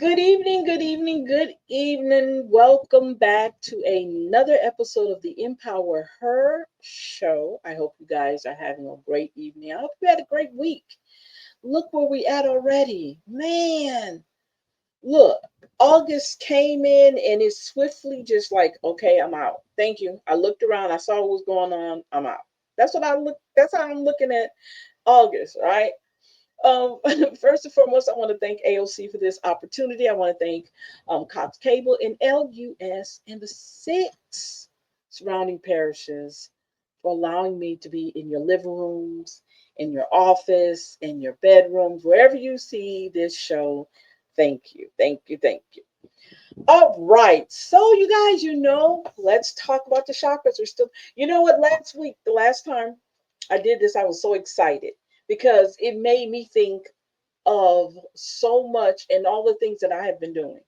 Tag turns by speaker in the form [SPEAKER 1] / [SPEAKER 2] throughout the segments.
[SPEAKER 1] Good evening, good evening, good evening. Welcome back to another episode of the Empower Her show. I hope you guys are having a great evening. I hope you had a great week. Look where we at already. Man, look, August came in and it's swiftly just like, okay, I'm out. Thank you. I looked around, I saw what was going on, I'm out. That's how I'm looking at August, right? Um, First and foremost, I want to thank AOC for this opportunity. I want to thank Cox Cable and LUS and the six surrounding parishes for allowing me to be in your living rooms, in your office, in your bedrooms, wherever you see this show. Thank you, thank you, thank you. All right, so you guys, let's talk about the chakras. We're still, you know what? Last week, the last time I did this, I was so excited because it made me think of so much and all the things that I have been doing.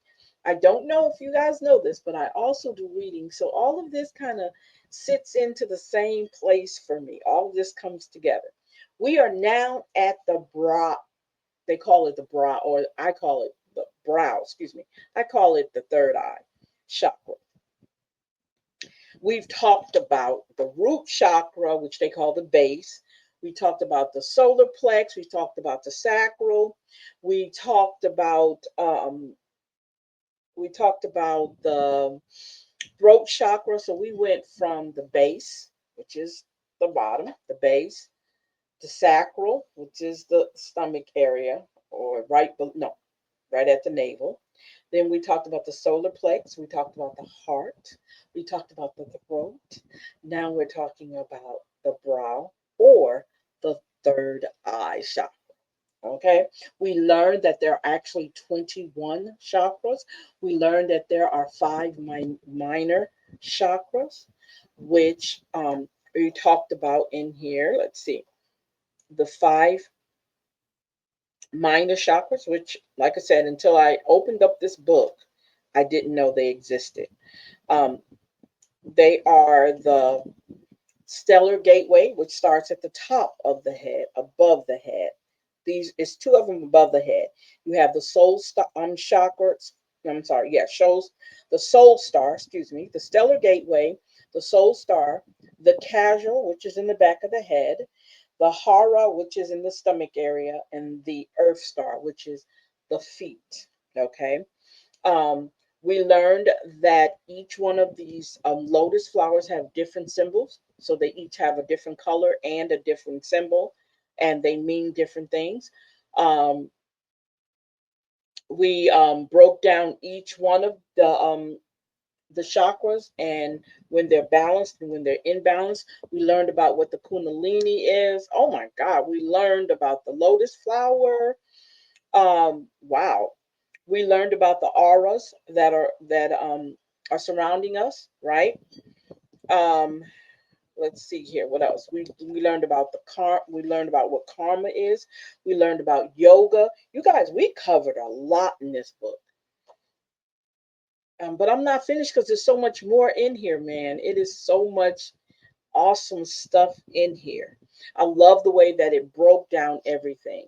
[SPEAKER 1] I don't know if you guys know this, but I also do reading. So all of this kind of sits into the same place for me. All of this comes together. We are now at the brow. They call it the brow, or I call it the brow, excuse me. I call it the third eye chakra. We've talked about the root chakra, which they call the base. We talked about the solar plex. We talked about the sacral. We talked about the throat chakra. So we went from the base, which is the bottom, the base, the sacral, which is the stomach area, or no, right at the navel. Then we talked about the solar plex. We talked about the heart. We talked about the throat. Now we're talking about the brow or the third eye chakra. Okay. We learned that there are actually 21 chakras. We learned that there are five minor chakras, which we talked about in here. Let's see. The five minor chakras, which, like I said, until I opened up this book, I didn't know they existed. Um, they are the stellar gateway, which starts at the top of the head, above the head. These is two of them above the head. You have the chakras. I'm sorry, yeah, shows the soul star. Excuse me, the stellar gateway, the soul star, the casual, which is in the back of the head, the hara, which is in the stomach area, and the earth star, which is the feet. Okay. Um, we learned that each one of these lotus flowers have different symbols. So they each have a different color and a different symbol, and they mean different things. Um, we broke down each one of the chakras and when they're balanced and when they're imbalanced. We learned about what the kundalini is. Oh my God, we learned about the lotus flower. Wow. We learned about the auras that are surrounding us, right? Um, let's see here. What else? We learned about we learned about what karma is. We learned about yoga. You guys, we covered a lot in this book. But I'm not finished because there's so much more in here, man. It is so much awesome stuff in here. I love the way that it broke down everything.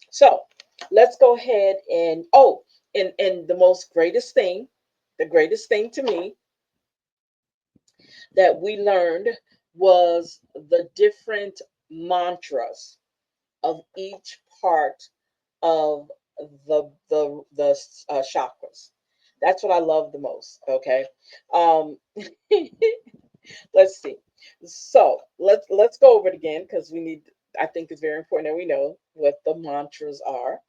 [SPEAKER 1] So let's go ahead and and the greatest thing to me that we learned was the different mantras of each part of the chakras. That's what I love the most. Okay. Um, let's see. So let's go over it again because we need. I think it's very important that we know what the mantras are.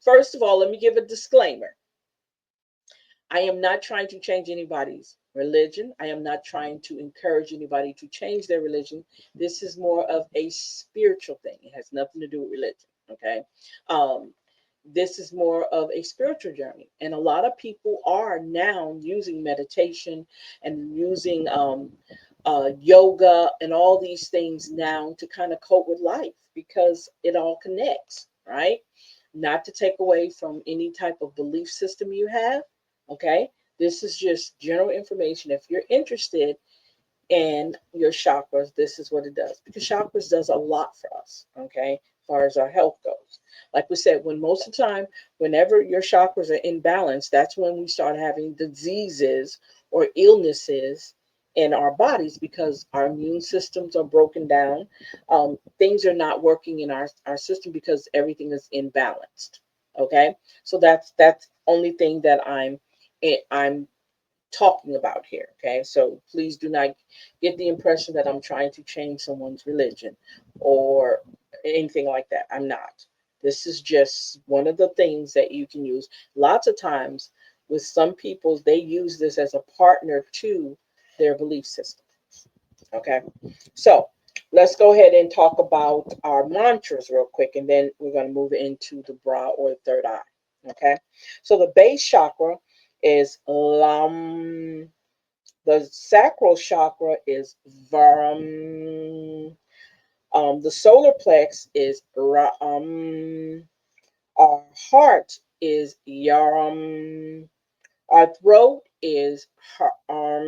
[SPEAKER 1] First of all, let me give a disclaimer. I am not trying to change anybody's religion. I am not trying to encourage anybody to change their religion. This is more of a spiritual thing. It has nothing to do with religion. Okay. Um, this is more of a spiritual journey. And a lot of people are now using meditation and using yoga and all these things now to kind of cope with life because it all connects, right? Not to take away from any type of belief system you have. Okay. This is just general information. If you're interested in your chakras, this is what it does because chakras does a lot for us. Okay. far as our health goes. Like we said, when most of the time, whenever your chakras are in balance, that's when we start having diseases or illnesses in our bodies because our immune systems are broken down. Things are not working in our system because everything is imbalanced. Okay, so that's only thing that I'm talking about here. Okay, so please do not get the impression that I'm trying to change someone's religion or anything like that. I'm not. This is just one of the things that you can use. Lots of times with some people, they use this as a partner to their belief system. Okay, so let's go ahead and talk about our mantras real quick, and then we're going to move into the brow or the third eye. Okay, so the base chakra is Lam. The sacral chakra is Varam. The solar plex is Ram. Our heart is Yaram. Our throat is our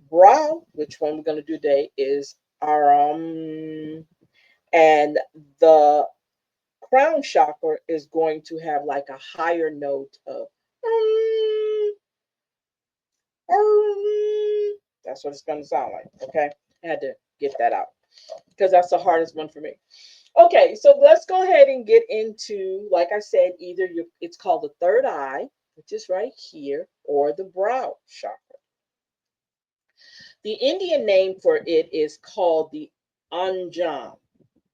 [SPEAKER 1] brow, which one we're going to do today, is Aram. And the crown chakra is going to have like a higher note of that's what it's going to sound like. Okay, I had to get that out because that's the hardest one for me. Okay, so let's go ahead and get into, like I said, either it's called the third eye, which is right here, or the brow chakra. The Indian name for it is called the Anjam.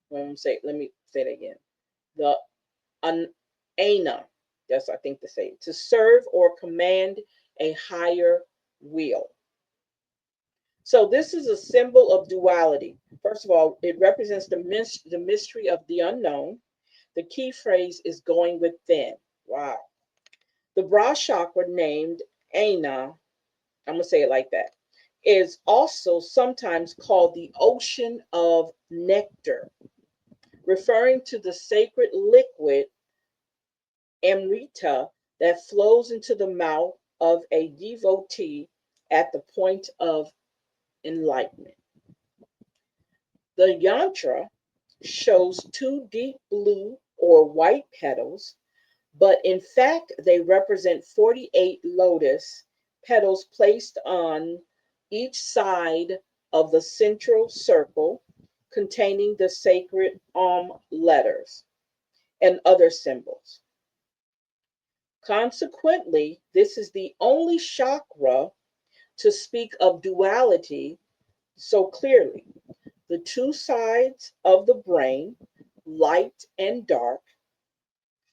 [SPEAKER 1] Let me say it again. The Ana. That's I think to say it. To serve or command a higher will. So this is a symbol of duality. First of all, it represents the mystery of the unknown. The key phrase is going within. Wow. The brow chakra, named Ana, I'm going to say it like that, is also sometimes called the ocean of nectar, referring to the sacred liquid amrita that flows into the mouth of a devotee at the point of enlightenment. The yantra shows two deep blue or white petals, but in fact they represent 48 lotus petals placed on each side of the central circle containing the sacred letters and other symbols. Consequently, this is the only chakra to speak of duality so clearly. The two sides of the brain, light and dark,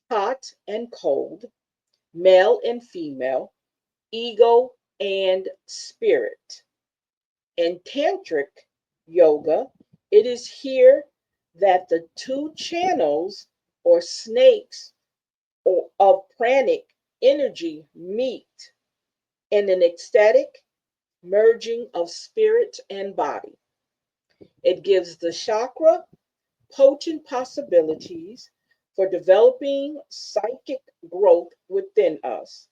[SPEAKER 1] hot and cold, male and female, ego and spirit. In tantric yoga, it is here that the two channels or snakes of pranic energy meet in an ecstatic merging of spirit and body. It gives the chakra potent possibilities for developing psychic growth within us,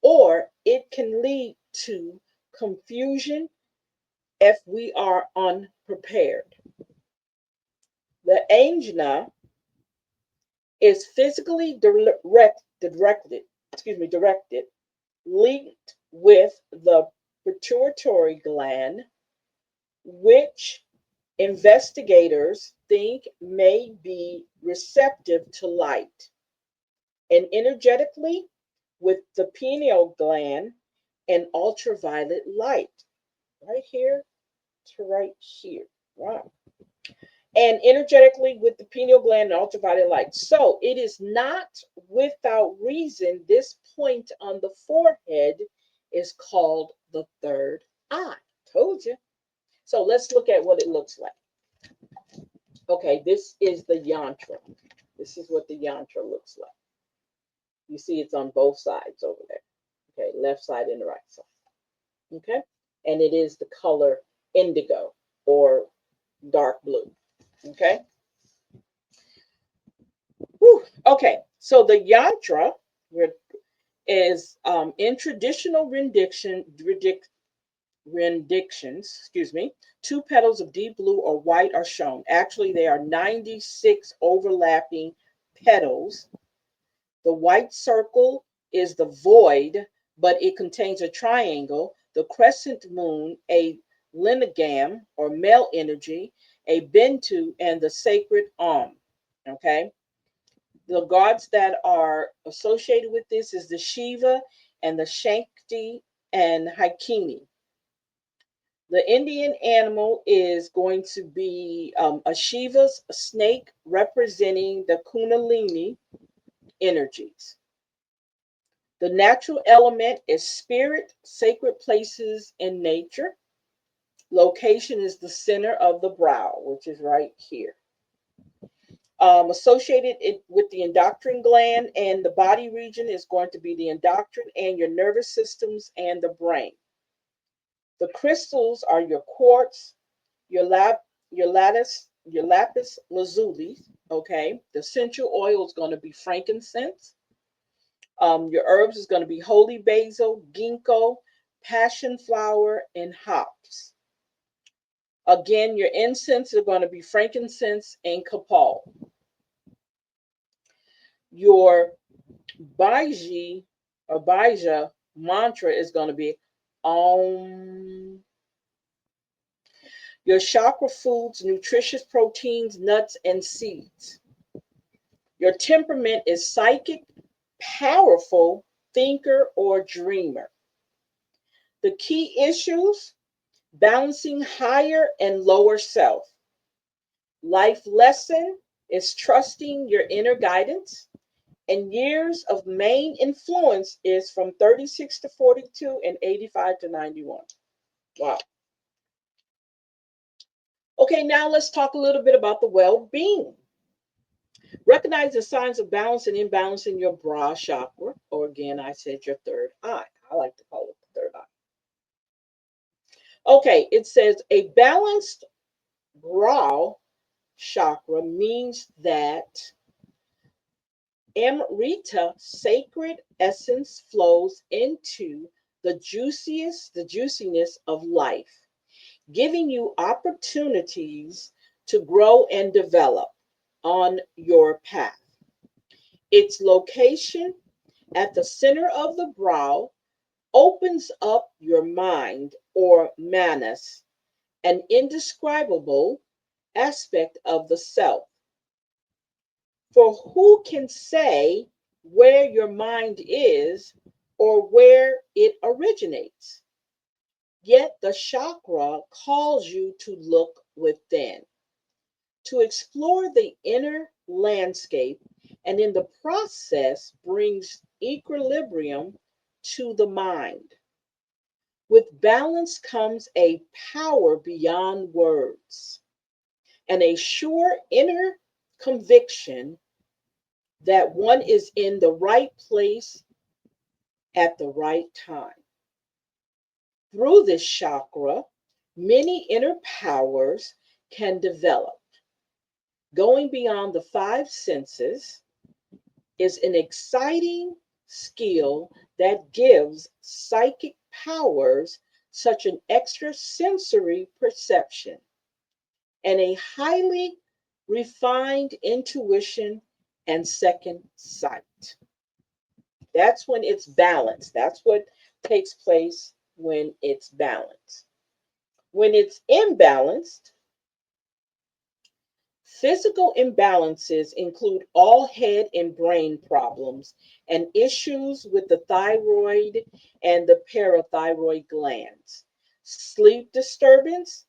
[SPEAKER 1] or it can lead to confusion if we are unprepared. The ajna is physically directed, linked with the pituitary gland, which investigators think may be receptive to light, and energetically with the pineal gland and ultraviolet light, right here to right here. Wow. And energetically with the pineal gland and ultraviolet light. So it is not without reason this point on the forehead is called the third eye. Told you. So let's look at what it looks like. Okay, this is the yantra. This is what the yantra looks like. You see it's on both sides over there. Okay, left side and the right side. Okay, and it is the color indigo or dark blue. Okay. Whew. Okay, so the yantra is in traditional renditions, excuse me, two petals of deep blue or white are shown. Actually, there are 96 overlapping petals. The white circle is the void, but it contains a triangle, the crescent moon, a linigam or male energy, a bentu, and the sacred arm. Okay. The gods that are associated with this is the Shiva and the Shakti and Haikini. The Indian animal is going to be a Shiva's snake representing the Kundalini energies. The natural element is spirit, sacred places in nature. Location is the center of the brow, which is right here. Associated with the endocrine gland and the body region is going to be the endocrine and your nervous systems and the brain. The crystals are your quartz, your your lapis lazuli. Okay, the essential oil is going to be frankincense. Your herbs is going to be holy basil, ginkgo, passion flower, and hops. Again, your incense are going to be frankincense and copal. Your Baiji or Baija mantra is going to be Om. Your chakra foods, nutritious proteins, nuts, and seeds. Your temperament is psychic, powerful, thinker, or dreamer. The key issues: balancing higher and lower self. Life lesson is trusting your inner guidance. And years of main influence is from 36 to 42 and 85 to 91. Wow. Okay, now let's talk a little bit about the well-being. Recognize the signs of balance and imbalance in your brow chakra, or again, I said your third eye. I like to call it the third eye. Okay, it says a balanced brow chakra means that Amrita, sacred essence, flows into the juiciness of life, giving you opportunities to grow and develop on your path. Its location at the center of the brow opens up your mind or manas, an indescribable aspect of the self. For who can say where your mind is or where it originates? Yet the chakra calls you to look within, to explore the inner landscape, and in the process brings equilibrium to the mind. With balance comes a power beyond words and a sure inner conviction that one is in the right place at the right time. Through this chakra, many inner powers can develop. Going beyond the five senses is an exciting skill that gives psychic powers such an extrasensory perception and a highly refined intuition and second sight. That's when it's balanced. That's what takes place when it's balanced. When it's imbalanced, physical imbalances include all head and brain problems and issues with the thyroid and the parathyroid glands, sleep disturbance,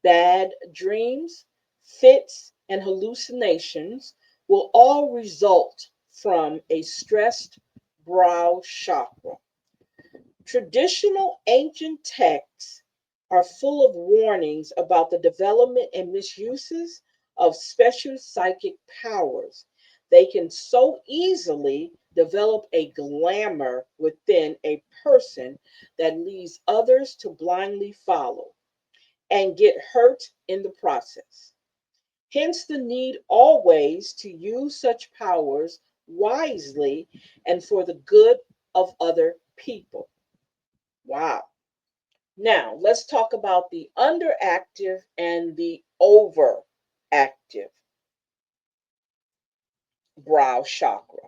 [SPEAKER 1] bad dreams, fits, and hallucinations will all result from a stressed brow chakra. Traditional ancient texts are full of warnings about the development and misuses of special psychic powers. They can so easily develop a glamour within a person that leads others to blindly follow and get hurt in the process. Hence, the need always to use such powers wisely and for the good of other people. Wow. Now, let's talk about the underactive and the overactive brow chakra.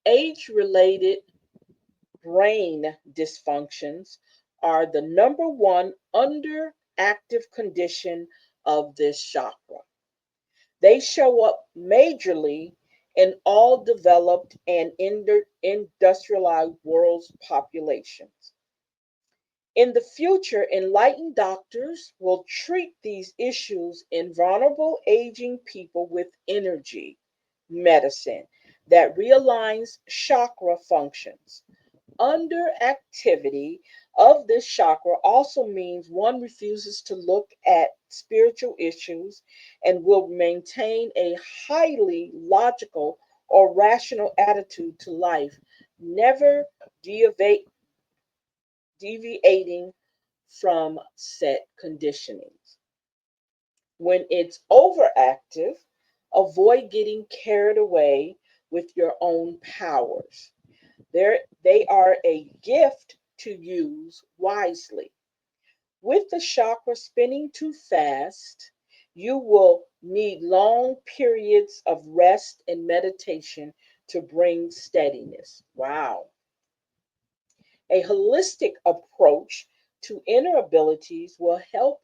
[SPEAKER 1] Age-related brain dysfunctions are the number one underactive condition of this chakra. They show up majorly in all developed and industrialized world's populations. In the future, enlightened doctors will treat these issues in vulnerable aging people with energy medicine that realigns chakra functions. Underactivity of this chakra also means one refuses to look at spiritual issues and will maintain a highly logical or rational attitude to life, never deviating from set conditionings. When it's overactive, avoid getting carried away with your own powers. They are a gift to use wisely. With the chakra spinning too fast, you will need long periods of rest and meditation to bring steadiness. Wow. A holistic approach to inner abilities will help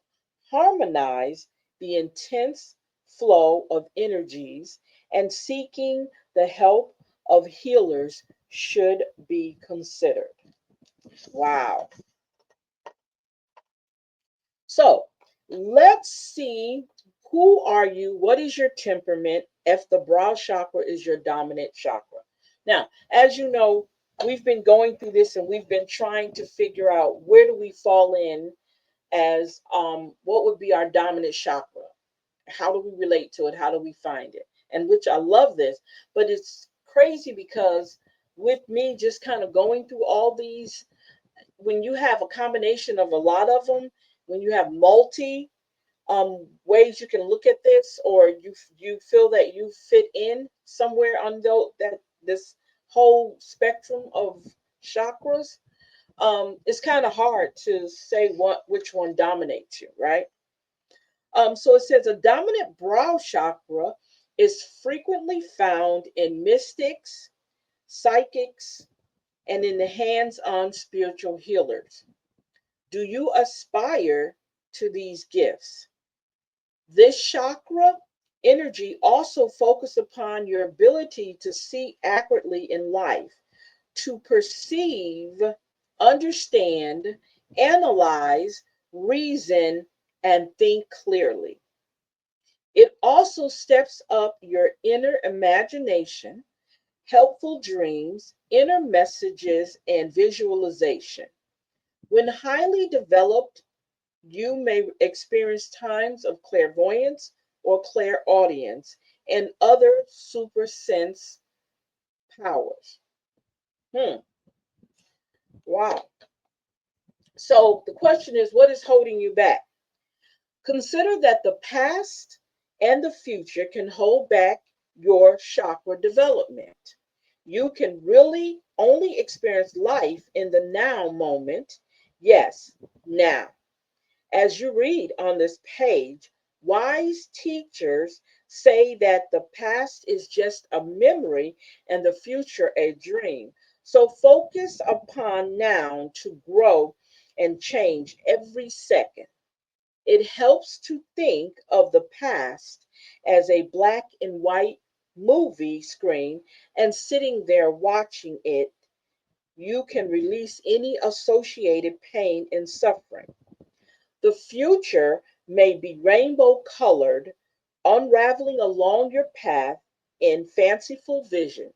[SPEAKER 1] harmonize the intense flow of energies, and seeking the help of healers should be considered. Wow. So let's see, who are you? What is your temperament if the brow chakra is your dominant chakra? Now, as you know, we've been going through this and we've been trying to figure out where do we fall in as what would be our dominant chakra? How do we relate to it? How do we find it? And which I love this, but it's crazy because with me just kind of going through all these, when you have a combination of a lot of them, when you have multi ways you can look at this, or you feel that you fit in somewhere on that this whole spectrum of chakras, it's kind of hard to say which one dominates you, right? So it says a dominant brow chakra is frequently found in mystics, psychics, and in the hands-on spiritual healers. Do you aspire to these gifts? This chakra energy also focuses upon your ability to see accurately in life, to perceive, understand, analyze, reason, and think clearly. It also steps up your inner imagination, helpful dreams, inner messages, and visualization. When highly developed, you may experience times of clairvoyance or clairaudience and other super sense powers. Hmm. Wow. So the question is, what is holding you back? Consider that the past and the future can hold back your chakra development. You can really only experience life in the now moment. Yes, now. As you read on this page, wise teachers say that the past is just a memory and the future a dream. So focus upon now to grow and change every second. It helps to think of the past as a black and white movie screen, and sitting there watching it, you can release any associated pain and suffering. The future may be rainbow colored, unraveling along your path in fanciful vision,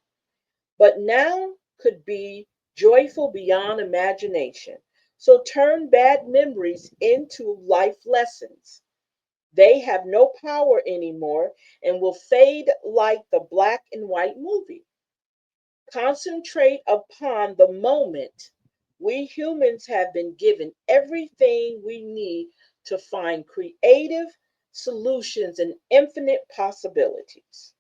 [SPEAKER 1] but now could be joyful beyond imagination. So turn bad memories into life lessons. They have no power anymore and will fade like the black and white movie. Concentrate upon the moment. We humans have been given everything we need to find creative solutions and infinite possibilities.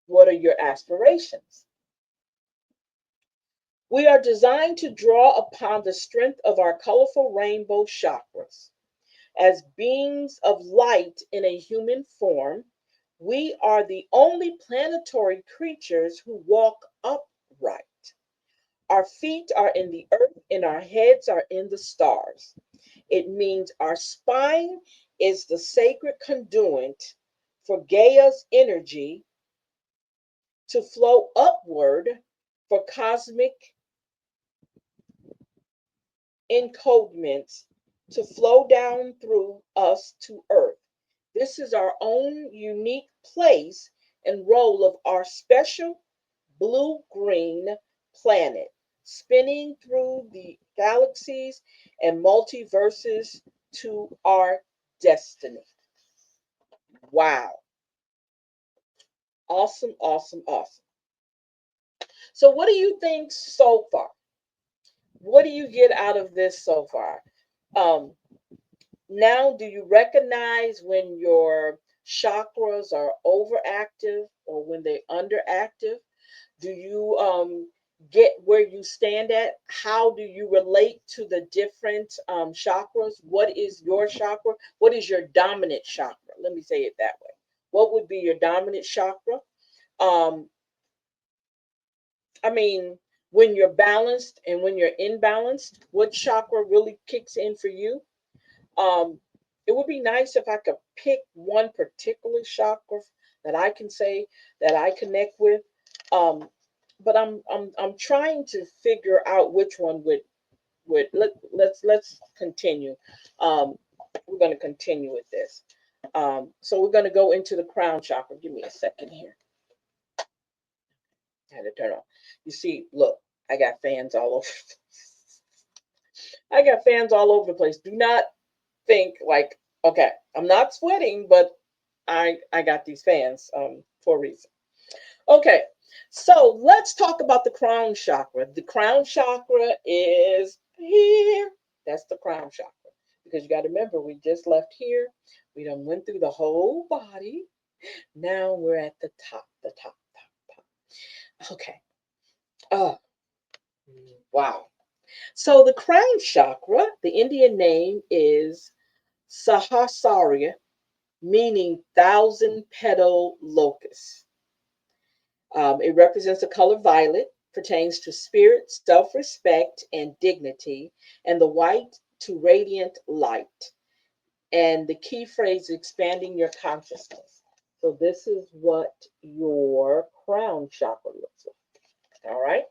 [SPEAKER 1] What are your aspirations? We are designed to draw upon the strength of our colorful rainbow chakras. As beings of light in a human form, we are the only planetary creatures who walk upright. Our feet are in the earth and our heads are in the stars. It means our spine is the sacred conduit for Gaia's energy to flow upward for cosmic encodements to flow down through us to earth. This is our own unique place and role of our special blue green planet, spinning through the galaxies and multiverses to our destiny. Wow. Awesome, awesome, awesome. So, what do you think so far? What do you get out of this so far? Um, Now, do you recognize when your chakras are overactive or when they're underactive? Do you get where you stand at? How do you relate to the different chakras? What is your chakra? What is your dominant chakra? Let me say it that way. What would be your dominant chakra? Um, I mean, when you're balanced and when you're imbalanced, what chakra really kicks in for you? Um, it would be nice if I could pick one particular chakra that I can say that I connect with. Um, but I'm trying to figure out which one would let's continue. Um, we're going to continue with this. So we're going to go into the crown chakra. Give me a second here. I had to turn on. You see, look, I got fans all over. I got fans all over the place. Do not think like, okay, I'm not sweating, but I got these fans for a reason. Okay, so let's talk about the crown chakra. The crown chakra is here. That's the crown chakra. Because you got to remember, we just left here. We done went through the whole body. Now we're at the top, the top, top, top. Okay. Oh, wow. So the crown chakra, the Indian name is Sahasrara, meaning thousand petal locust. It represents the color violet, pertains to spirit, self respect, and dignity, and the white to radiant light. And the key phrase is expanding your consciousness. So, this is what your crown chakra looks like. All right.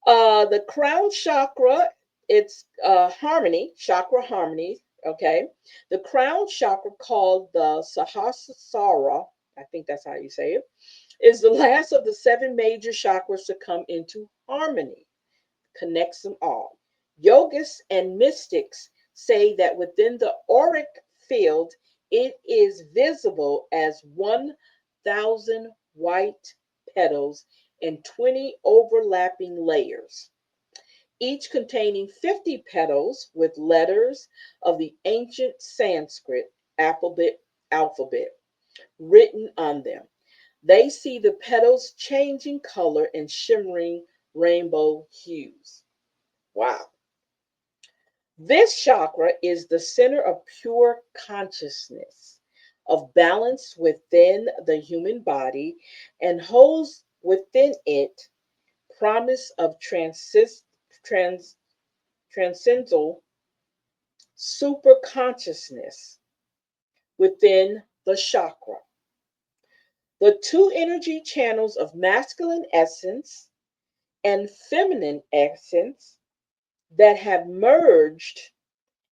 [SPEAKER 1] The crown chakra, it's harmony, chakra harmony. Okay. The crown chakra, called the Sahasrara, I think that's how you say it, is the last of the seven major chakras to come into harmony, connects them all. Yogists and mystics say that within the auric field, it is visible as 1,000 white petals in 20 overlapping layers, each containing 50 petals with letters of the ancient Sanskrit alphabet written on them. They see the petals changing color and shimmering rainbow hues. Wow. This chakra is the center of pure consciousness, of balance within the human body, and holds within it promise of transcendental super consciousness within the chakra. The two energy channels of masculine essence and feminine essence that have merged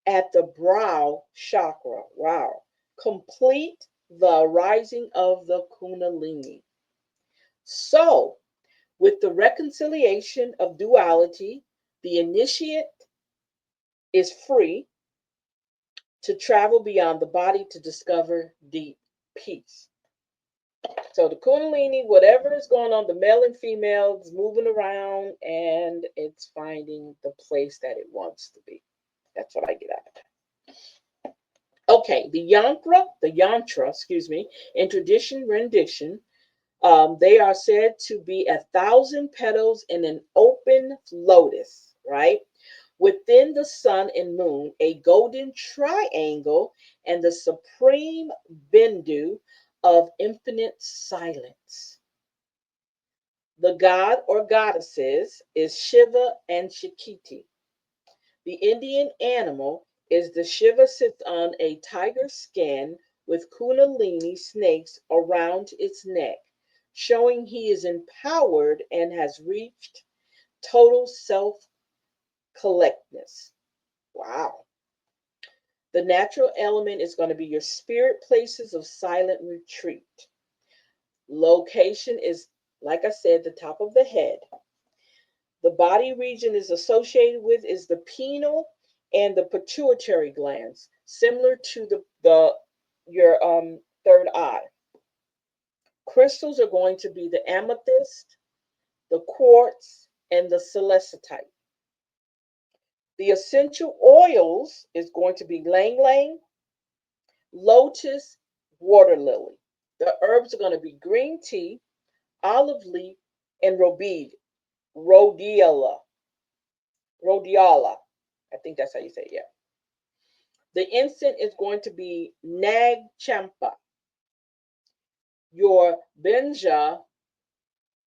[SPEAKER 1] at the brow chakra. Wow. Complete the rising of the Kundalini. So, with the reconciliation of duality, the initiate is free to travel beyond the body to discover deep peace. So the Kundalini, whatever is going on, the male and female is moving around and it's finding the place that it wants to be. That's what I get out of it. Okay, the yantra, excuse me, in tradition rendition, They are said to be 1,000 petals in an open lotus, right? Within the sun and moon, a golden triangle, and the supreme bindu of infinite silence. The god or goddesses is Shiva and Shakti. The Indian animal is the Shiva sits on a tiger skin with kundalini snakes around its neck, showing he is empowered and has reached total self collectness. Wow. The natural element is going to be your spirit places of silent retreat. Location is, like I said, the top of the head. The body region is associated with is the pineal and the pituitary glands, similar to the your third eye. Crystals are going to be the amethyst, the quartz, and the celestite. The essential oils is going to be lang lang, lotus, water lily. The herbs are going to be green tea, olive leaf, and rhodiola. Rhodiola. I think that's how you say it. Yeah. The incense is going to be nag champa. Your benja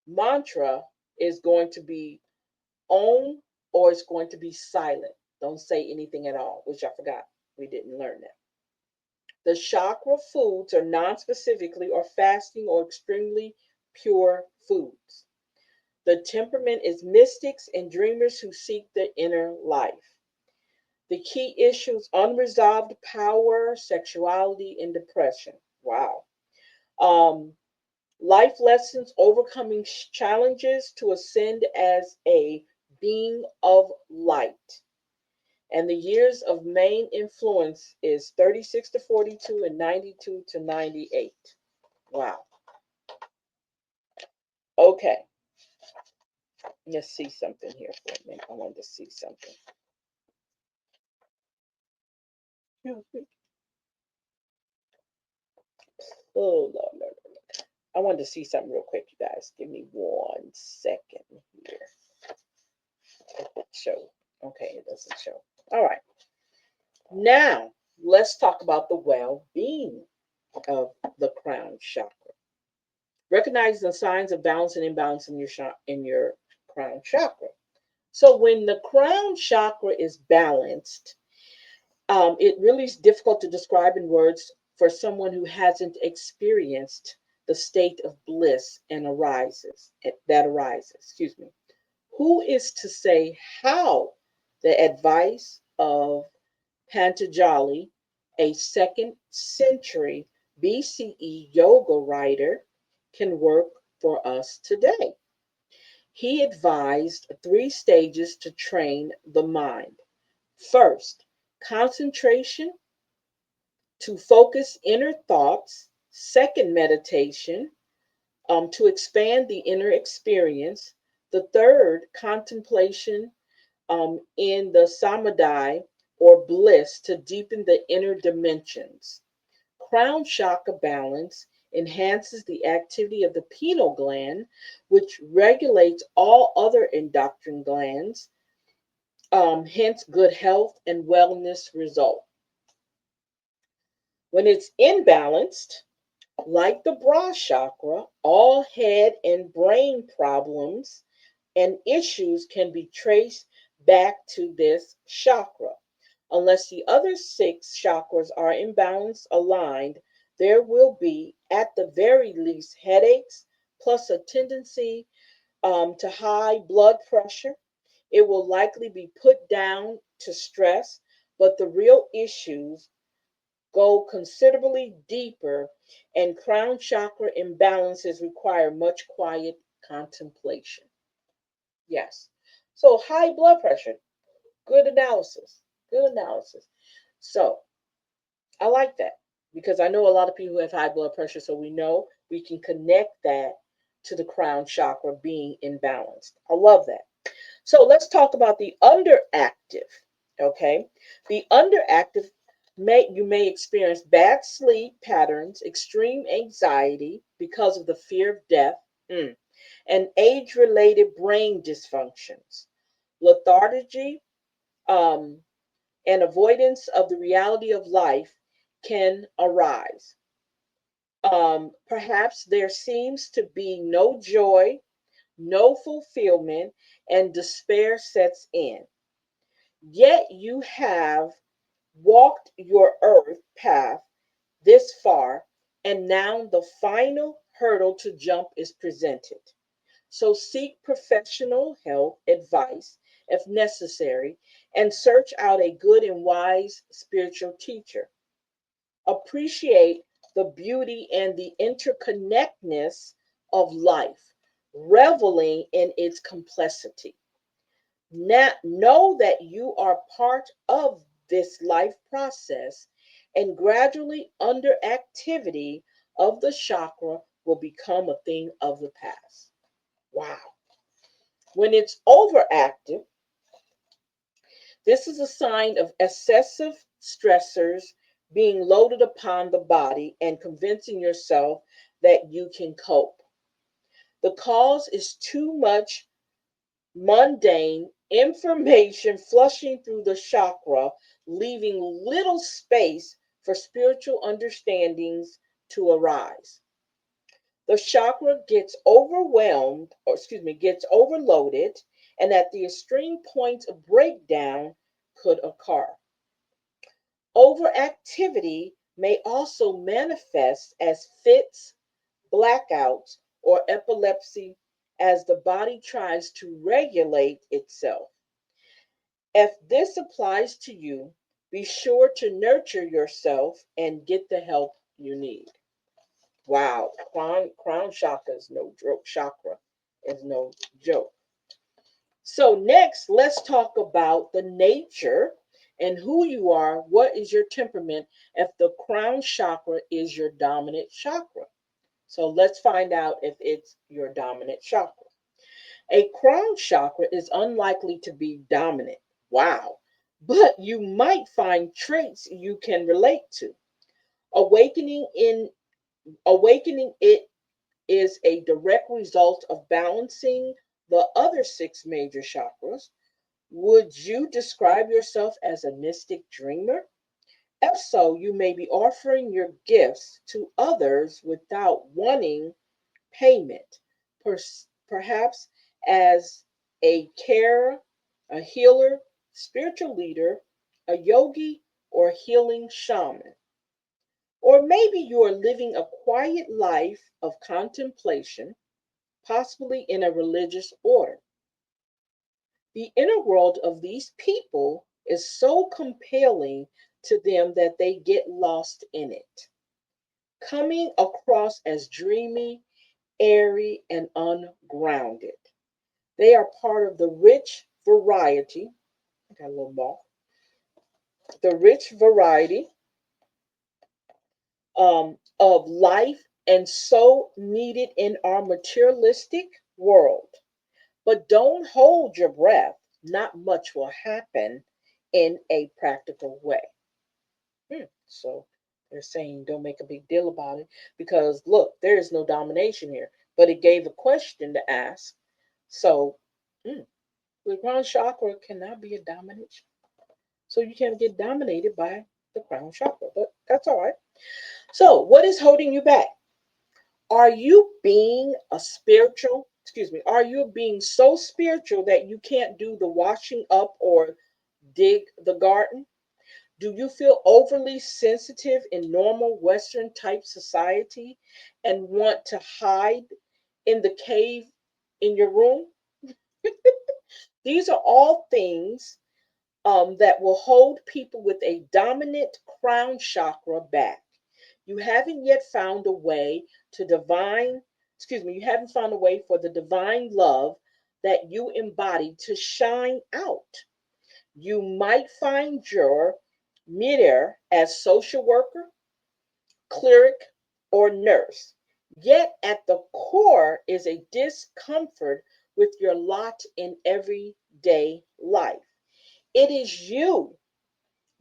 [SPEAKER 1] mantra is going to be om, or it's going to be silent. Don't say anything at all, which I forgot. We didn't learn that. The chakra foods are non-specifically or fasting or extremely pure foods. The temperament is mystics and dreamers who seek the inner life. The key issues: unresolved power, sexuality, and depression. Wow. Um, Life lessons: overcoming challenges to ascend as a being of light. And the years of main influence is 36 to 42 and 92 to 98. Wow. Okay. Let's see something here for a minute. I wanted to see something. Oh, Lord, Lord, Lord. I wanted to see something real quick, you guys. Give me 1 second here. If it show. Okay, it doesn't show. All right. Now, let's talk about the well-being of the crown chakra. Recognize the signs of balance and imbalance in your crown chakra. So when the crown chakra is balanced, it really is difficult to describe in words for someone who hasn't experienced the state of bliss and that arises. Excuse me. Who is to say how the advice of Pantajali, a second century BCE yoga writer, can work for us today? He advised 3 stages to train the mind. First, concentration to focus inner thoughts. Second, meditation to expand the inner experience. The third, contemplation in the samadhi or bliss to deepen the inner dimensions. Crown chakra balance enhances the activity of the pineal gland, which regulates all other endocrine glands, hence good health and wellness result. When it's imbalanced, like the bra chakra, all head and brain problems and issues can be traced back to this chakra. Unless the other 6 chakras are imbalanced, aligned, there will be, at the very least, headaches, plus a tendency to high blood pressure. It will likely be put down to stress, but the real issues go considerably deeper, and crown chakra imbalances require much quiet contemplation. Yes. So, high blood pressure, good analysis. Good analysis. So, I like that because I know a lot of people who have high blood pressure, so we know we can connect that to the crown chakra being imbalanced. I love that. So let's talk about the underactive. Okay, the underactive. You may experience bad sleep patterns, extreme anxiety because of the fear of death, and age-related brain dysfunctions. Lethargy, um, and avoidance of the reality of life can arise. Perhaps there seems to be no joy, no fulfillment, and despair sets in. Yet you have walked your earth path this far, and now the final hurdle to jump is presented. So seek professional help, advice, if necessary, and search out a good and wise spiritual teacher. Appreciate the beauty and the interconnectedness of life, reveling in its complexity. Now, know that you are part of this life process, and gradually, under activity of the chakra, will become a thing of the past. Wow. When it's overactive, this is a sign of excessive stressors being loaded upon the body and convincing yourself that you can cope. The cause is too much mundane information flushing through the chakra, leaving little space for spiritual understandings to arise. The chakra gets overwhelmed, or excuse me, gets overloaded, and at the extreme points of breakdown could occur. Overactivity may also manifest as fits, blackouts, or epilepsy as the body tries to regulate itself. If this applies to you, be sure to nurture yourself and get the help you need. Wow, crown chakra is no joke. Chakra is no joke. So next, let's talk about the nature and who you are. What is your temperament? If the crown chakra is your dominant chakra, so let's find out if it's your dominant chakra. A crown chakra is unlikely to be dominant. Wow, but you might find traits you can relate to. Awakening in Awakening it is a direct result of balancing the other six major chakras. Would you describe yourself as a mystic dreamer? If so, you may be offering your gifts to others without wanting payment, perhaps as a carer, a healer, spiritual leader, a yogi, or a healing shaman. Or maybe you are living a quiet life of contemplation, possibly in a religious order. The inner world of these people is so compelling to them that they get lost in it, coming across as dreamy, airy, and ungrounded. They are part of the rich variety. I got a little more. The rich variety of life and so needed in our materialistic world. But don't hold your breath. Not much will happen in a practical way. So they're saying don't make a big deal about it because look, there is no domination here. But it gave a question to ask. So the crown chakra cannot be a dominant. So you can't get dominated by the crown chakra. But that's all right. So what is holding you back? Are you being a spiritual? Excuse me. Are you being so spiritual that you can't do the washing up or dig the garden? Do you feel overly sensitive in normal Western type society and want to hide in the cave in your room? These are all things that will hold people with a dominant crown chakra back. You haven't yet found a way to you haven't found a way for the divine love that you embody to shine out. You might find your mirror as social worker, cleric, or nurse. Yet at the core is a discomfort with your lot in everyday life. It is you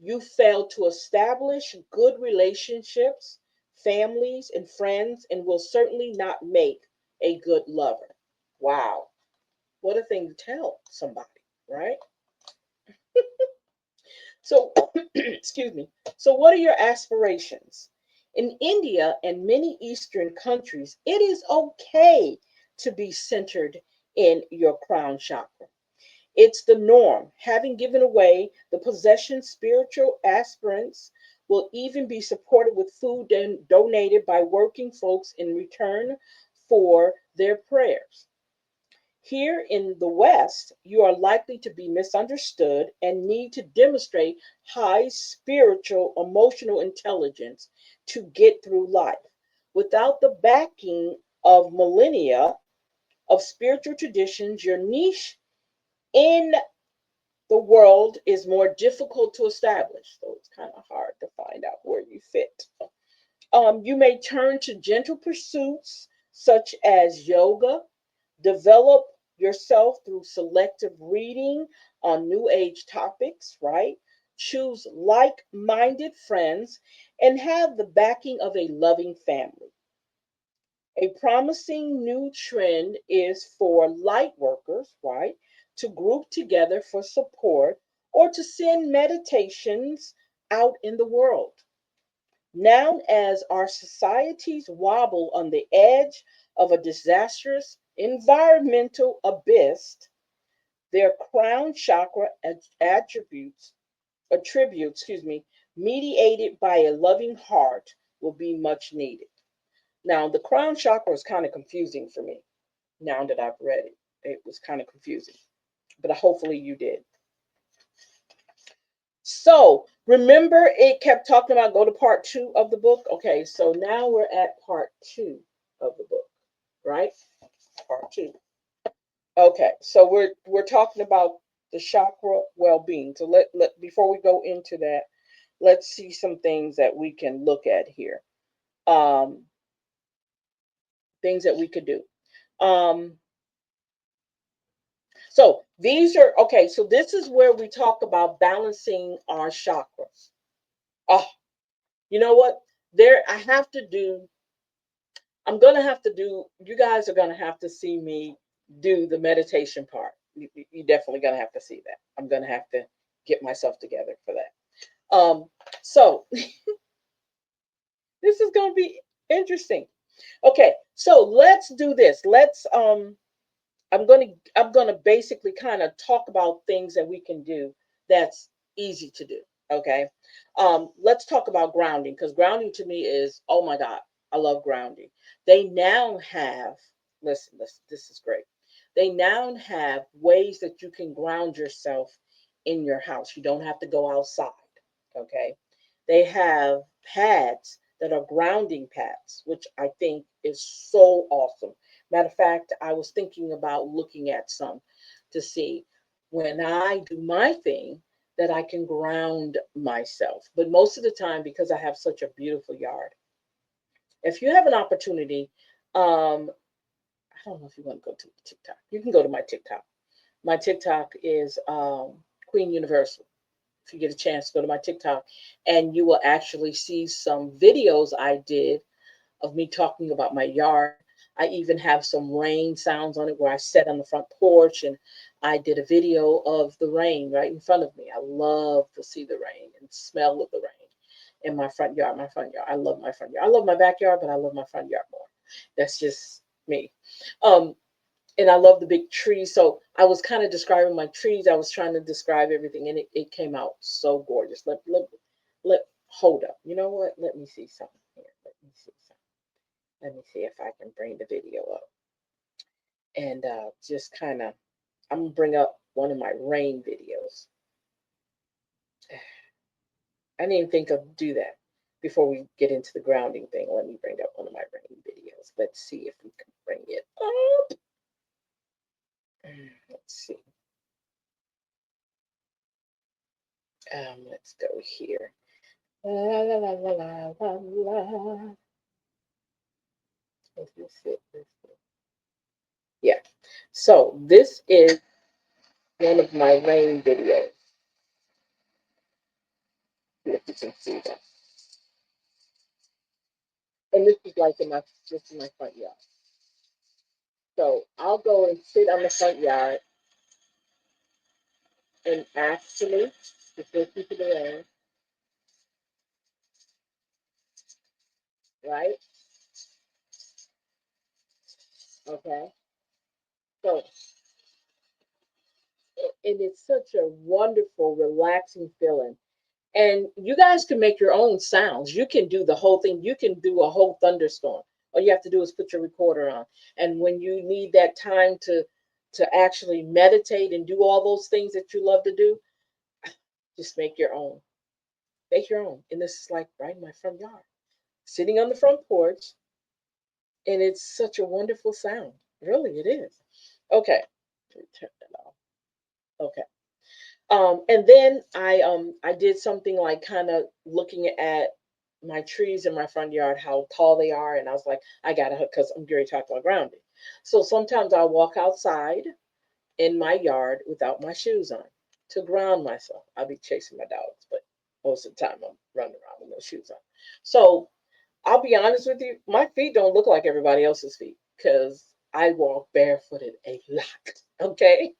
[SPEAKER 1] You fail to establish good relationships, families, and friends, and will certainly not make a good lover. Wow. What a thing to tell somebody, right? So, excuse me. So, what are your aspirations? In India and many Eastern countries, it is okay to be centered in your crown chakra. It's the norm. Having given away the possession, spiritual aspirants will even be supported with food donated by working folks in return for their prayers. Here in the West, you are likely to be misunderstood and need to demonstrate high spiritual, emotional intelligence to get through life. Without the backing of millennia of spiritual traditions, your niche in the world is more difficult to establish. So it's kind of hard to find out where you fit. You may turn to gentle pursuits such as yoga, develop yourself through selective reading on new age topics, right? Choose like minded friends and have the backing of a loving family. A promising new trend is for light workers, right, to group together for support or to send meditations out in the world. Now, as our societies wobble on the edge of a disastrous environmental abyss, their crown chakra attributes, mediated by a loving heart, will be much needed. Now, the crown chakra is kind of confusing for me now that I've read it. It was kind of confusing, but hopefully you did. So remember, it kept talking about go to part two of the book. Okay, so now we're at part two of the book, right? Part two. Okay, so we're talking about the chakra well-being. So let before we go into that, let's see some things that we can look at here. Um, Things that we could do. Um, so these are okay. So this is where we talk about balancing our chakras. Oh, you know what? There, I have to do. I'm gonna have to do. You guys are gonna have to see me do the meditation part. You definitely gonna have to see that. I'm gonna have to get myself together for that. So this is gonna be interesting. Okay, so let's do this. I'm gonna basically kind of talk about things that we can do that's easy to do. Okay. Let's talk about grounding because grounding to me is, oh my God, I love grounding. They now have, listen, this is great. They now have ways that you can ground yourself in your house. You don't have to go outside. Okay. They have pads that are grounding pads, which I think is so awesome. Matter of fact, I was thinking about looking at some to see when I do my thing that I can ground myself. But most of the time, because I have such a beautiful yard, if you have an opportunity, I don't know if you want to go to TikTok. You can go to my TikTok. My TikTok is Queen Universal. If you get a chance, go to my TikTok, and you will actually see some videos I did of me talking about my yard. I even have some rain sounds on it where I sat on the front porch and I did a video of the rain right in front of me. I love to see the rain and smell of the rain in my front yard. My front yard. I love my front yard. I love my backyard, but I love my front yard more. That's just me. Um, and I love the big trees. So I was kind of describing my trees. I was trying to describe everything, and it came out so gorgeous. Let hold up. You know what? Let me see something here. Let me see something. Let me see if I can bring the video up and just kind of. I'm gonna bring up one of my rain videos. I didn't even think of do that before we get into the grounding thing. Let me bring up one of my rain videos. Let's see if we can bring it up. Let's see. Let's go here. La la la la la la la. Is this it? Yeah. So this is one of my rain videos. If you can see that. And this is like in my this is my front yard. So I'll go and sit on the front yard and actually just listen to the rain, right? Okay. So and it's such a wonderful, relaxing feeling. And you guys can make your own sounds. You can do the whole thing. You can do a whole thunderstorm. All you have to do is put your recorder on. And when you need that time to actually meditate and do all those things that you love to do, just make your own. Make your own. And this is like right in my front yard, sitting on the front porch, and it's such a wonderful sound. Really, it is. Okay. Turn that off. Okay. And then I did something like kind of looking at my trees in my front yard, how tall they are, and I was like, I gotta because I'm going to talk about grounding. So sometimes I walk outside in my yard without my shoes on to ground myself. I'll be chasing my dogs, but most of the time I'm running around with no shoes on. So I'll be honest with you, my feet don't look like everybody else's feet because I walk barefooted a lot. Okay.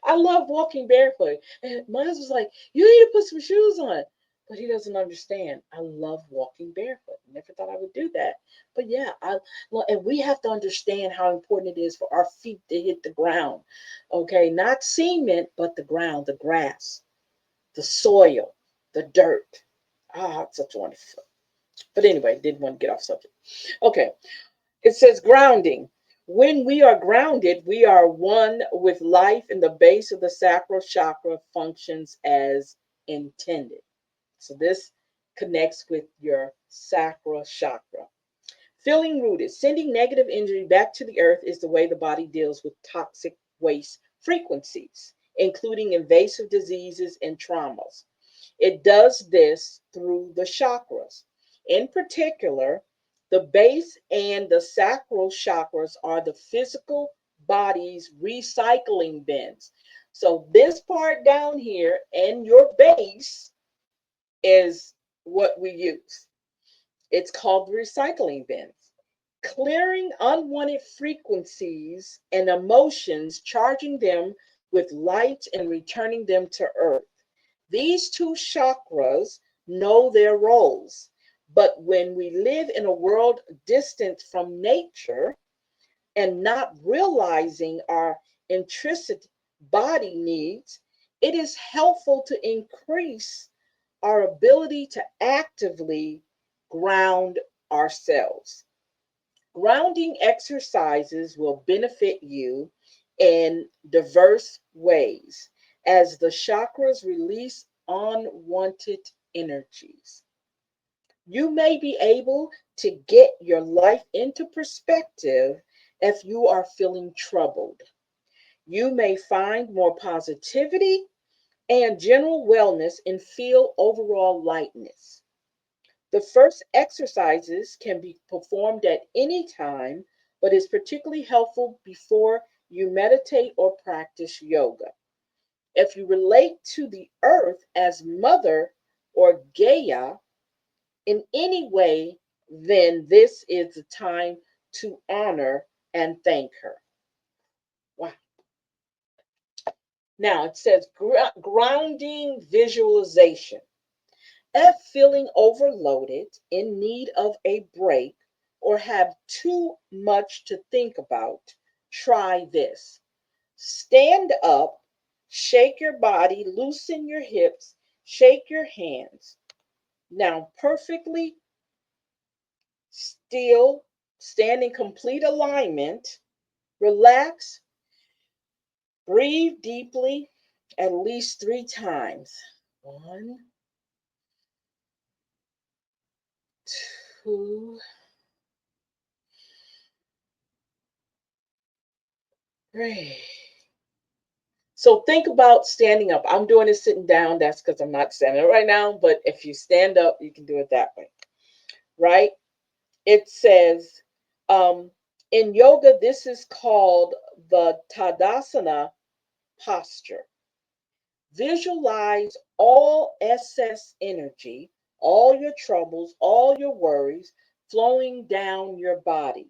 [SPEAKER 1] I love walking barefoot. And my husband's like, you need to put some shoes on. But he doesn't understand. I love walking barefoot. Never thought I would do that. But yeah, well, and we have to understand how important it is for our feet to hit the ground. Okay, not cement, but the ground, the grass, the soil, the dirt. Ah, it's such a wonderful. But anyway, didn't want to get off subject. Okay, it says grounding. When we are grounded, we are one with life, and the base of the sacral chakra functions as intended. So this connects with your sacral chakra. Feeling rooted, sending negative energy back to the earth is the way the body deals with toxic waste frequencies, including invasive diseases and traumas. It does this through the chakras. In particular, the base and the sacral chakras are the physical body's recycling bins. So, this part down here and your base is what we use. It's called the recycling bins. Clearing unwanted frequencies and emotions, charging them with light and returning them to earth. These two chakras know their roles, but when we live in a world distant from nature and not realizing our intrinsic body needs, it is helpful to increase our ability to actively ground ourselves. Grounding exercises will benefit you in diverse ways as the chakras release unwanted energies. You may be able to get your life into perspective if you are feeling troubled. You may find more positivity and general wellness and feel overall lightness. The first exercises can be performed at any time, but is particularly helpful before you meditate or practice yoga. If you relate to the earth as mother or Gaia in any way, then this is the time to honor and thank her. Wow. Now it says grounding visualization. If feeling overloaded, in need of a break, or have too much to think about, try this. Stand up, shake your body, loosen your hips, shake your hands. Now, perfectly still, stand in complete alignment, relax, breathe deeply at least 3 times. One, two, three. So think about standing up. I'm doing it sitting down. That's because I'm not standing up right now. But if you stand up, you can do it that way, right? It says um, in yoga, this is called the Tadasana posture. Visualize all excess energy, all your troubles, all your worries flowing down your body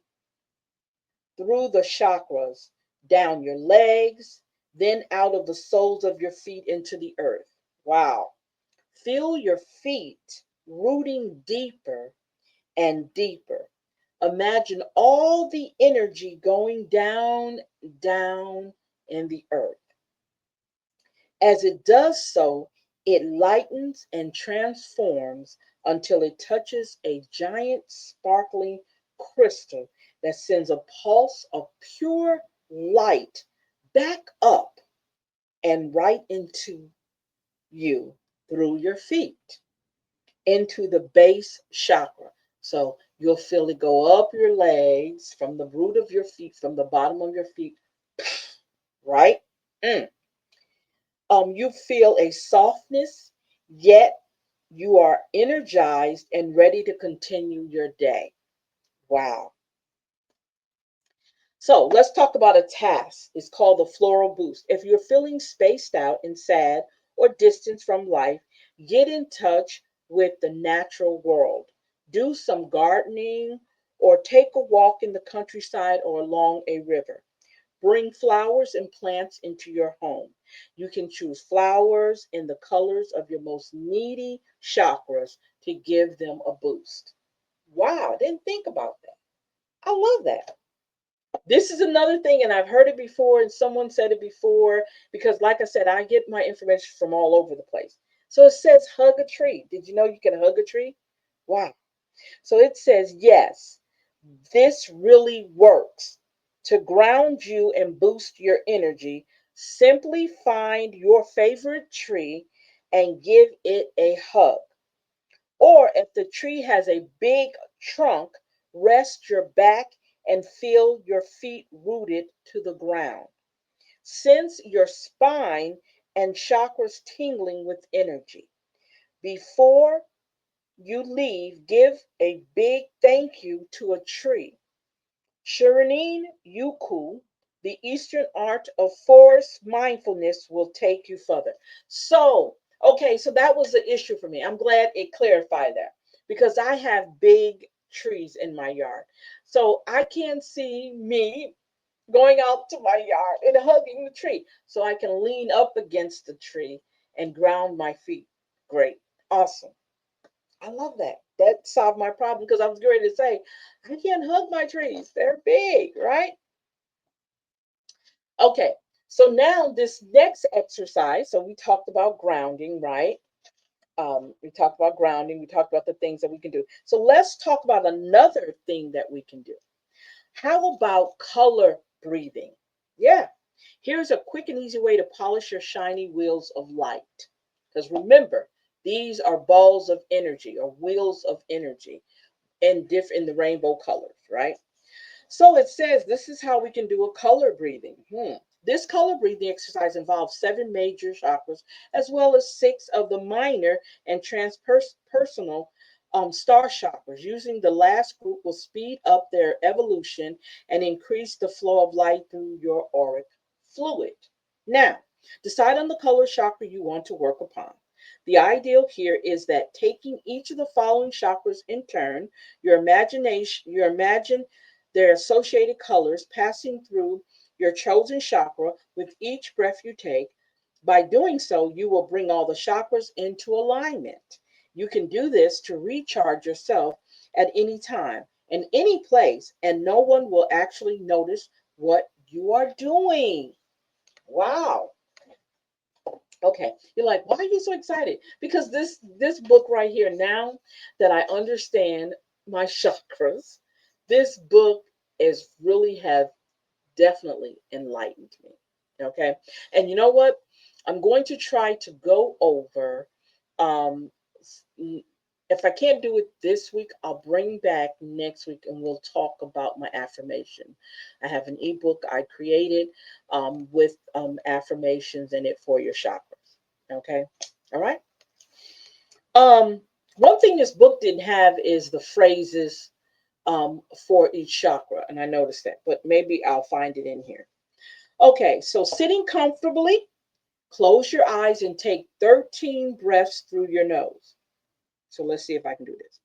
[SPEAKER 1] through the chakras, down your legs, then out of the soles of your feet into the earth. Wow. Feel your feet rooting deeper and deeper. Imagine all the energy going down, down in the earth. As it does so, it lightens and transforms until it touches a giant sparkling crystal that sends a pulse of pure light back up and right into you through your feet, into the base chakra. So you'll feel it go up your legs from the root of your feet, from the bottom of your feet, right? Mm. You feel a softness, yet you are energized and ready to continue your day. Wow. So let's talk about a task. It's called the floral boost. If you're feeling spaced out and sad or distant from life, get in touch with the natural world. Do some gardening or take a walk in the countryside or along a river. Bring flowers and plants into your home. You can choose flowers in the colors of your most needy chakras to give them a boost. Wow, I didn't think about that. I love that. This is another thing, and I've heard it before, and someone said it before, because, like I said, I get my information from all over the place. So it says hug a tree. Did you know you can hug a tree? Wow. So it says, yes, this really works. To ground you and boost your energy, simply find your favorite tree and give it a hug. Or if the tree has a big trunk, rest your back and feel your feet rooted to the ground. Sense your spine and chakras tingling with energy. Before you leave, give a big thank you to a tree. Shirin Yuku, the Eastern art of forest mindfulness, will take you further. So, okay, so that was the issue for me. I'm glad it clarified that because I have big trees in my yard. So I can see me going out to my yard and hugging the tree so I can lean up against the tree and ground my feet. Great. Awesome. I love that. That solved my problem because I was ready to say, I can't hug my trees. They're big, right? Okay. So now this next exercise, so we talked about grounding, right? We talked about grounding. We talked about the things that we can do. So let's talk about another thing that we can do. How about color breathing? Yeah. Here's a quick and easy way to polish your shiny wheels of light. Because remember, these are balls of energy or wheels of energy in the rainbow colors, right? So it says this is how we can do a color breathing. This color breathing exercise involves seven major chakras as well as six of the minor and transpersonal star chakras. Using the last group will speed up their evolution and increase the flow of light through your auric fluid. Now, decide on the color chakra you want to work upon. The ideal here is that taking each of the following chakras in turn, you imagine their associated colors passing through your chosen chakra with each breath you take. By doing so, you will bring all the chakras into alignment. You can do this to recharge yourself at any time, in any place, and no one will actually notice what you are doing. Wow. Okay, you're like, why are you so excited? Because this book right here, now that I understand my chakras, this book is really have definitely enlightened me. Okay, and you know what? I'm going to try to go over. Um, if I can't do it this week, I'll bring back next week and we'll talk about my affirmation. I have an ebook I created with affirmations in it for your chakras. Okay, all right. Um, One thing this book didn't have is the phrases for each chakra, and I noticed that, but maybe I'll find it in here. Okay, so sitting comfortably, Close your eyes and take 13 breaths through your nose. So let's see if I can do this.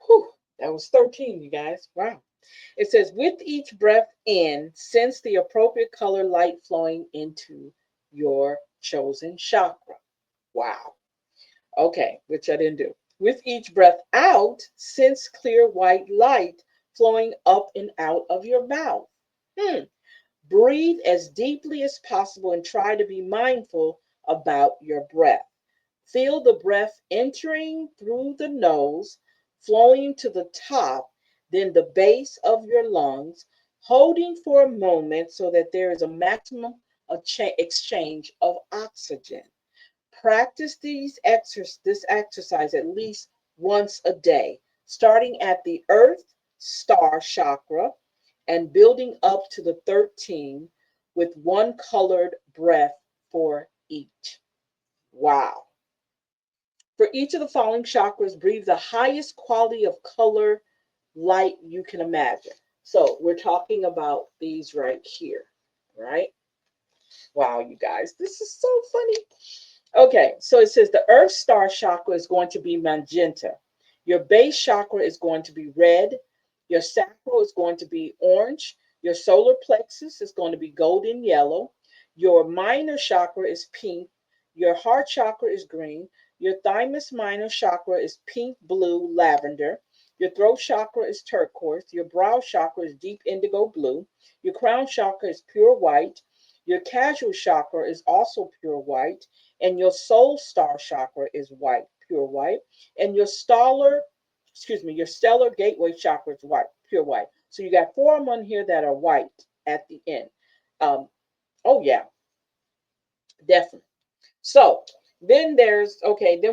[SPEAKER 1] Whew, that was 13, you guys. Wow. It says, with each breath in, sense the appropriate color light flowing into your chosen chakra. Wow. Okay, which I didn't do. With each breath out, sense clear white light flowing up and out of your mouth. Hmm. Breathe as deeply as possible and try to be mindful about your breath. Feel the breath entering through the nose, flowing to the top, then the base of your lungs, holding for a moment so that there is a maximum exchange of oxygen. Practice this exercise at least once a day, starting at the earth star chakra and building up to the 13 with one colored breath for each. Wow. For each of the following chakras, breathe the highest quality of color light you can imagine. So we're talking about these right here, right? Wow, you guys, this is so funny. Okay, so it says the earth star chakra is going to be magenta. Your base chakra is going to be red. Your sacral is going to be orange. Your solar plexus is going to be golden yellow. Your minor chakra is pink. Your heart chakra is green. Your thymus minor chakra is pink, blue, lavender. Your throat chakra is turquoise. Your brow chakra is deep indigo blue. Your crown chakra is pure white. Your casual chakra is also pure white, and your soul star chakra is white, pure white, and your stellar gateway chakra is white, pure white. So you got four of them on here that are white at the end. Um, oh yeah, definitely. So then we're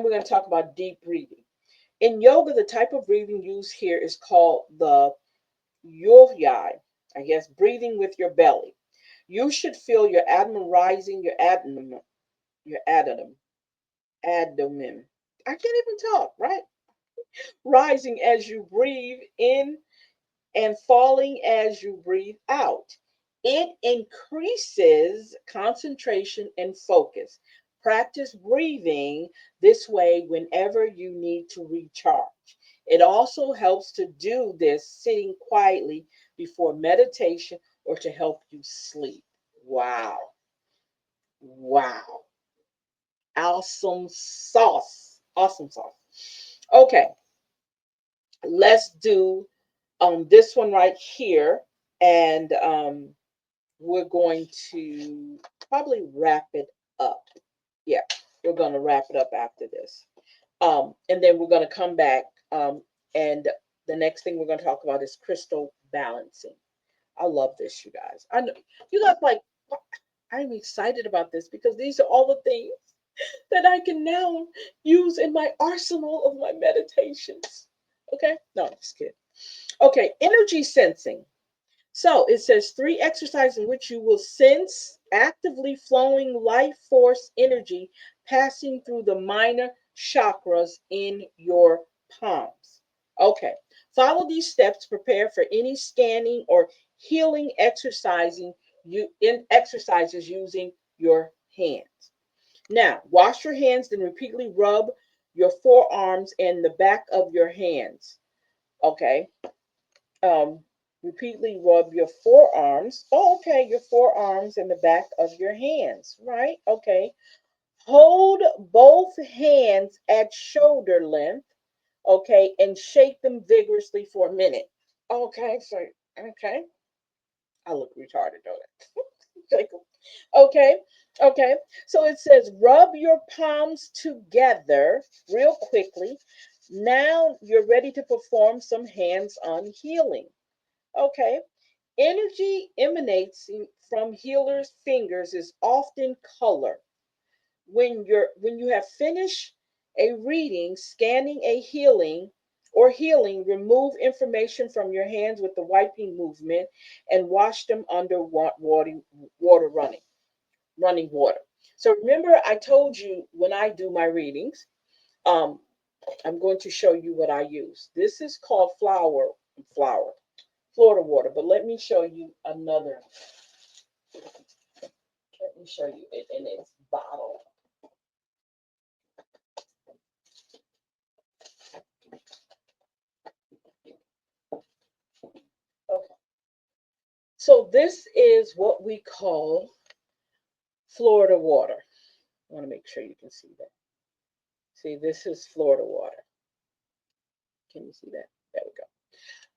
[SPEAKER 1] going to talk about deep breathing. In yoga, the type of breathing used here is called the yohyai, I guess, breathing with your belly. You should feel your abdomen rising, your abdomen. I can't even talk, right? Rising as you breathe in and falling as you breathe out. It increases concentration and focus. Practice breathing this way whenever you need to recharge. It also helps to do this sitting quietly before meditation or to help you sleep. Wow. Wow. Awesome sauce. Awesome sauce. Okay, let's do this one right here. And we're going to probably wrap it up. Yeah, we're going to wrap it up after this. And then we're going to come back. And the next thing we're going to talk about is crystal balancing. I love this, you guys. I know you guys like, I'm excited about this because these are all the things that I can now use in my arsenal of my meditations. Okay? No, just kidding. Okay, energy sensing. So it says three exercises in which you will sense actively flowing life force energy passing through the minor chakras in your palms. Okay, follow these steps to prepare for any scanning or healing exercises using your hands. Now, wash your hands, then repeatedly rub your forearms and the back of your hands. Okay, um, repeatedly rub your forearms. Oh, okay, your forearms and the back of your hands, right? Okay. Hold both hands at shoulder length, okay, and shake them vigorously for a minute. Okay, so, okay. I look retarded, don't I? Shake 'em. Okay, okay. So it says rub your palms together real quickly. Now you're ready to perform some hands on healing. Okay. Energy emanates from healers' fingers is often color. When you have finished a reading, scanning a healing, remove information from your hands with the wiping movement and wash them under water running water. So remember, I told you when I do my readings, um, I'm going to show you what I use. This is called flower, Florida water. But let me show you another. Let me show you it in its bottle. Okay. So this is what we call Florida water. I want to make sure you can see that. See, this is Florida water. Can you see that? There we go.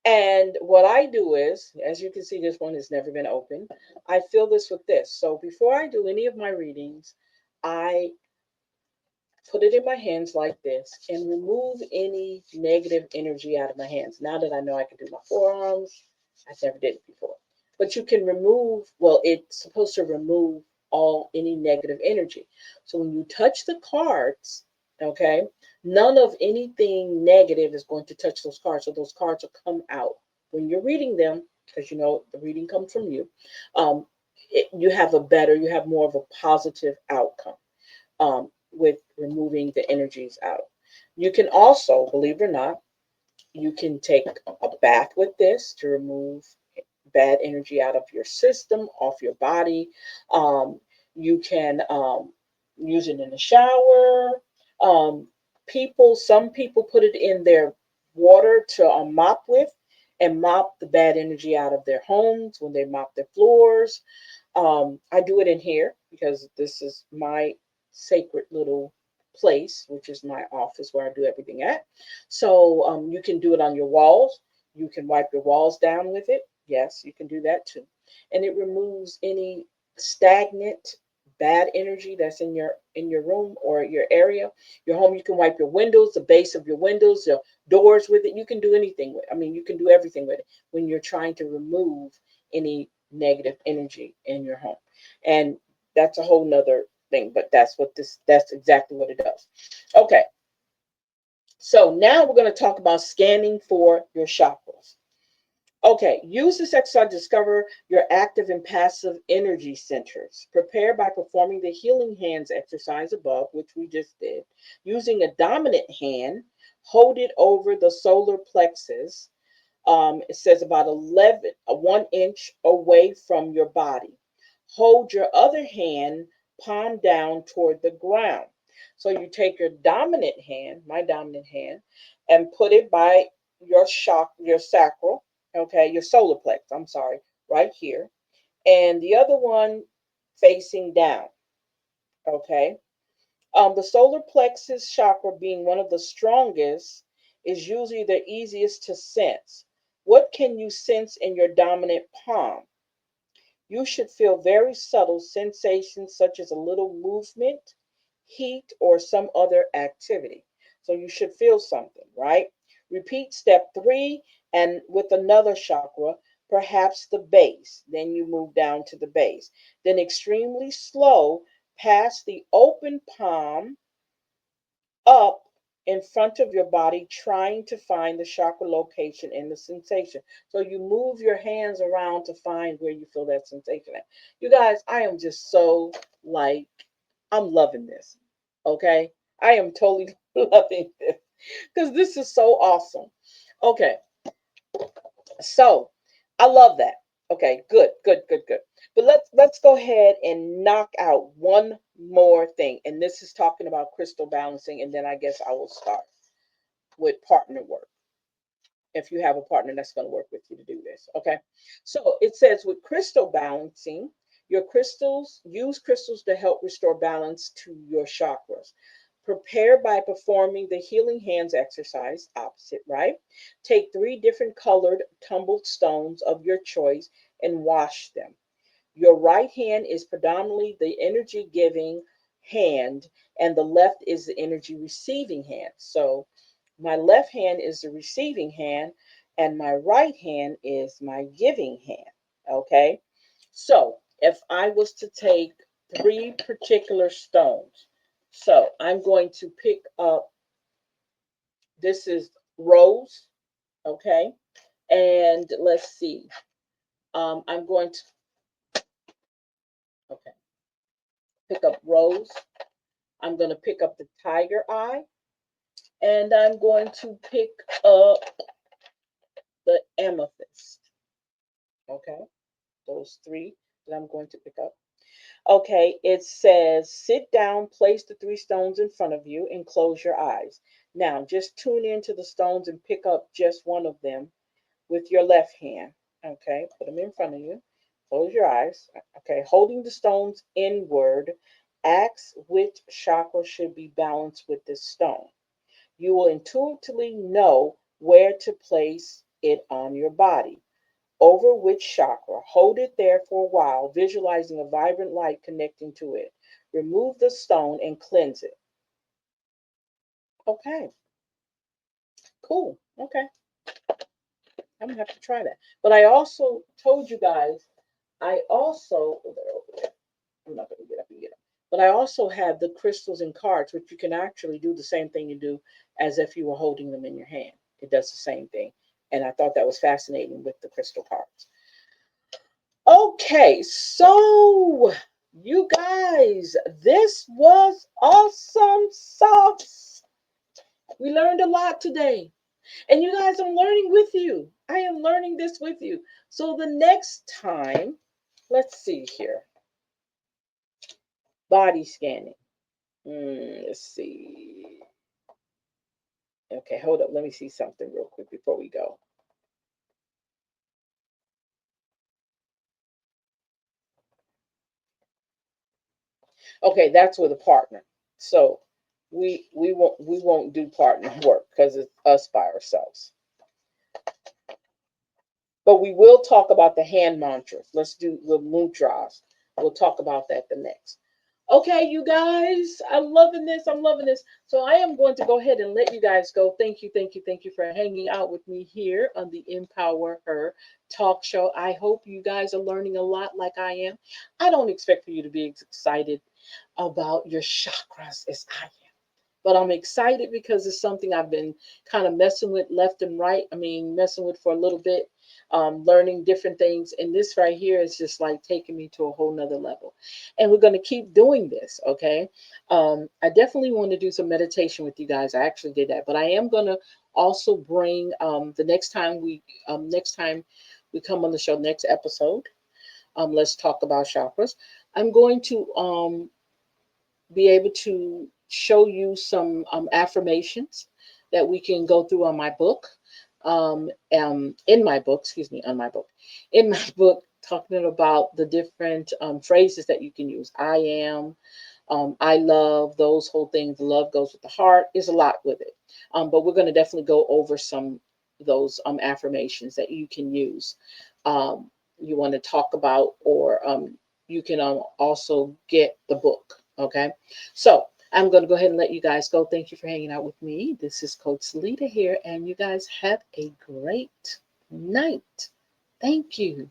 [SPEAKER 1] And what I do is, as you can see, this one has never been opened. I fill this with this. So before I do any of my readings, I put it in my hands like this and remove any negative energy out of my hands. Now that I know I can do my forearms, I never did it before. But you can remove, well, it's supposed to remove all any negative energy. So when you touch the cards, okay, none of anything negative is going to touch those cards. So those cards will come out. When you're reading them, because you know the reading comes from you, um, you have more of a positive outcome with removing the energies out. You can also, believe it or not, you can take a bath with this to remove bad energy out of your system, off your body. You can use it in the shower. Um, some people put it in their water to mop with and mop the bad energy out of their homes when they mop their floors. I do it in here because this is my sacred little place, which is my office where I do everything at. So you can do it on your walls. You can wipe your walls down with it. Yes, you can do that too. And it removes any stagnant bad energy that's in your room or your area, your home. You can wipe your windows, the base of your windows, your doors with it. You can do anything with it. I mean, you can do everything with it when you're trying to remove any negative energy in your home. And that's a whole nother thing, but that's exactly what it does. Okay, so now we're going to talk about scanning for your chakras. Okay, use this exercise to discover your active and passive energy centers. Prepare by performing the healing hands exercise above, which we just did. Using a dominant hand, hold it over the solar plexus. It says about 1 inch away from your body. Hold your other hand palm down toward the ground. So you take your dominant hand, my dominant hand, and put it by your sacral, okay, your solar plex, I'm sorry, right here. And the other one facing down, okay. The solar plexus chakra, being one of the strongest, is usually the easiest to sense. What can you sense in your dominant palm? You should feel very subtle sensations such as a little movement, heat, or some other activity. So you should feel something, right? Repeat step 3 and with another chakra, perhaps the base. Then you move down to the base. Then extremely slow, pass the open palm up in front of your body, trying to find the chakra location and the sensation. So you move your hands around to find where you feel that sensation at. You guys, I am just so like, I'm loving this. Okay. I am totally loving this because this is so awesome. Okay. So I love that. Okay, good, good, good, good. But let's go ahead and knock out one more thing. And this is talking about crystal balancing, and then I guess I will start with partner work. If you have a partner that's going to work with you to do this. Okay. So it says with crystal balancing, Your crystals, use crystals to help restore balance to your chakras. Prepare by performing the healing hands exercise, opposite, right? Take 3 different colored tumbled stones of your choice and wash them. Your right hand is predominantly the energy giving hand, and the left is the energy receiving hand. So my left hand is the receiving hand, and my right hand is my giving hand. Okay. So if I was to take 3 particular stones, so I'm going to pick up, this is rose. Okay. And let's see. I'm going to, okay, pick up rose. I'm going to pick up the tiger eye, and I'm going to pick up the amethyst. Okay, those 3 that I'm going to pick up. Okay, it says sit down, place the 3 stones in front of you, and close your eyes. Now, just tune into the stones and pick up just one of them with your left hand. Okay, put them in front of you. Close your eyes. Okay, holding the stones inward, ask which chakra should be balanced with this stone. You will intuitively know where to place it on your body. Over which chakra. Hold it there for a while, visualizing a vibrant light connecting to it. Remove the stone and cleanse it. Okay, cool. Okay, I'm gonna have to try that. But I also told you guys, I also, oh, they're over there. I'm not gonna get up and get them. But I also have the crystals and cards, which you can actually do the same thing you do as if you were holding them in your hand. It does the same thing. And I thought that was fascinating with the crystal cards. Okay, so you guys, this was awesome sauce. We learned a lot today. And you guys, I'm learning with you. I am learning this with you. So the next time, let's see here. Body scanning. Let's see. Okay, hold up. Let me see something real quick before we go. Okay, that's with a partner. So we won't do partner work because it's us by ourselves. But we will talk about the hand mantras. Let's do the mudras. We'll talk about that the next. Okay, you guys, I'm loving this. I'm loving this. So I am going to go ahead and let you guys go. Thank you, thank you, thank you for hanging out with me here on the Empower Her talk show. I hope you guys are learning a lot like I am. I don't expect for you to be excited about your chakras as I am. But I'm excited because it's something I've been kind of messing with left and right. I mean, messing with for a little bit, learning different things. And this right here is just like taking me to a whole nother level. And we're going to keep doing this. Okay. I definitely want to do some meditation with you guys. I actually did that, but I am going to also bring the next time we come on the show, next episode. Let's talk about chakras. I'm going to be able to show you some affirmations that we can go through on my book. In my book, excuse me, on my book, in my book, talking about the different phrases that you can use. I am, I love, those whole things. Love goes with the heart. Is a lot with it. But we're going to definitely go over some of those affirmations that you can use. You want to talk about, or you can also get the book. Okay. So I'm going to go ahead and let you guys go. Thank you for hanging out with me. This is Coach Celeta here, and you guys have a great night. Thank you.